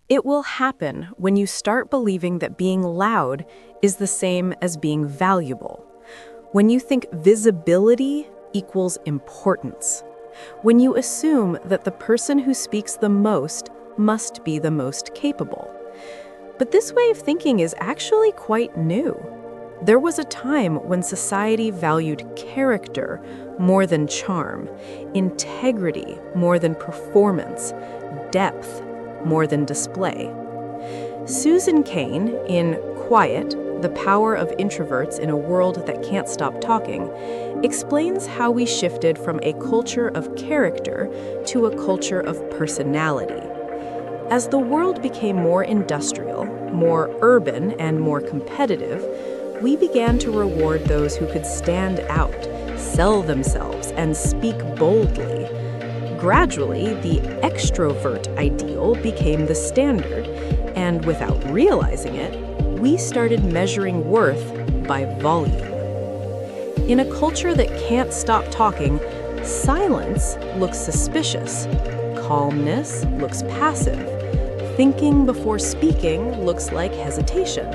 It will happen when you start believing that being loud is the same as being valuable. When you think visibility equals importance. When you assume that the person who speaks the most must be the most capable. But this way of thinking is actually quite new. There was a time when society valued character more than charm, integrity more than performance, depth more than display. Susan Cain, in Quiet, The Power of Introverts in a World That Can't Stop Talking, explains how we shifted from a culture of character to a culture of personality. As the world became more industrial, more urban, and more competitive, we began to reward those who could stand out, sell themselves, and speak boldly. Gradually, the extrovert ideal became the standard, and without realizing it, we started measuring worth by volume. In a culture that can't stop talking, silence looks suspicious, calmness looks passive, thinking before speaking looks like hesitation.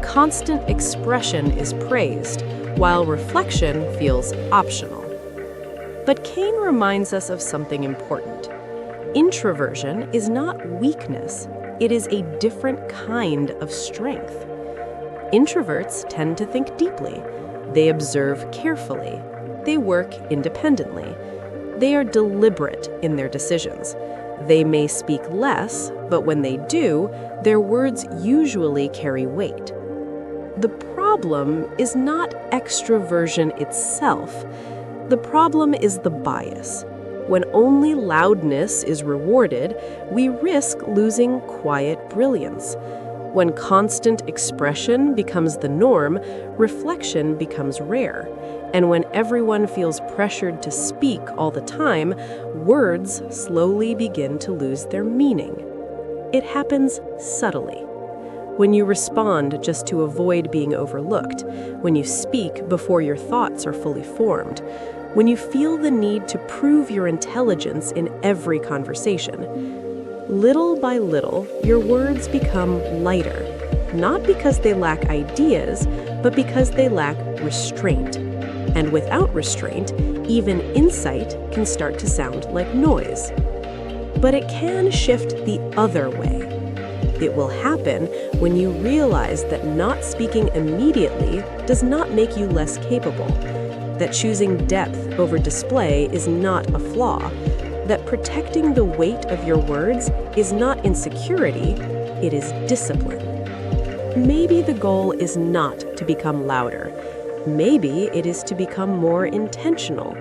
Constant expression is praised, while reflection feels optional. But Cain reminds us of something important. Introversion is not weakness, it is a different kind of strength. Introverts tend to think deeply. They observe carefully. They work independently. They are deliberate in their decisions. They may speak less, but when they do, their words usually carry weight. The problem is not extroversion itself. The problem is the bias. When only loudness is rewarded, we risk losing quiet brilliance. When constant expression becomes the norm, reflection becomes rare. And when everyone feels pressured to speak all the time, words slowly begin to lose their meaning. It happens subtly. When you respond just to avoid being overlooked, when you speak before your thoughts are fully formed, when you feel the need to prove your intelligence in every conversation. Little by little, your words become lighter, not because they lack ideas, but because they lack restraint. And without restraint, even insight can start to sound like noise. But it can shift the other way. It will happen when you realize that not speaking immediately does not make you less capable, that choosing depth over display is not a flaw, that protecting the weight of your words is not insecurity, it is discipline. Maybe the goal is not to become louder. Maybe it is to become more intentional,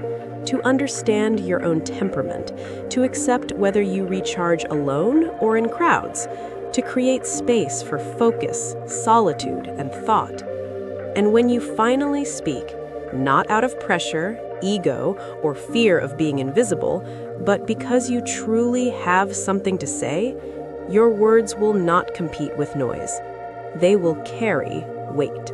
to understand your own temperament, to accept whether you recharge alone or in crowds, to create space for focus, solitude, and thought. And when you finally speak, not out of pressure, ego, or fear of being invisible, but because you truly have something to say, your words will not compete with noise. They will carry weight.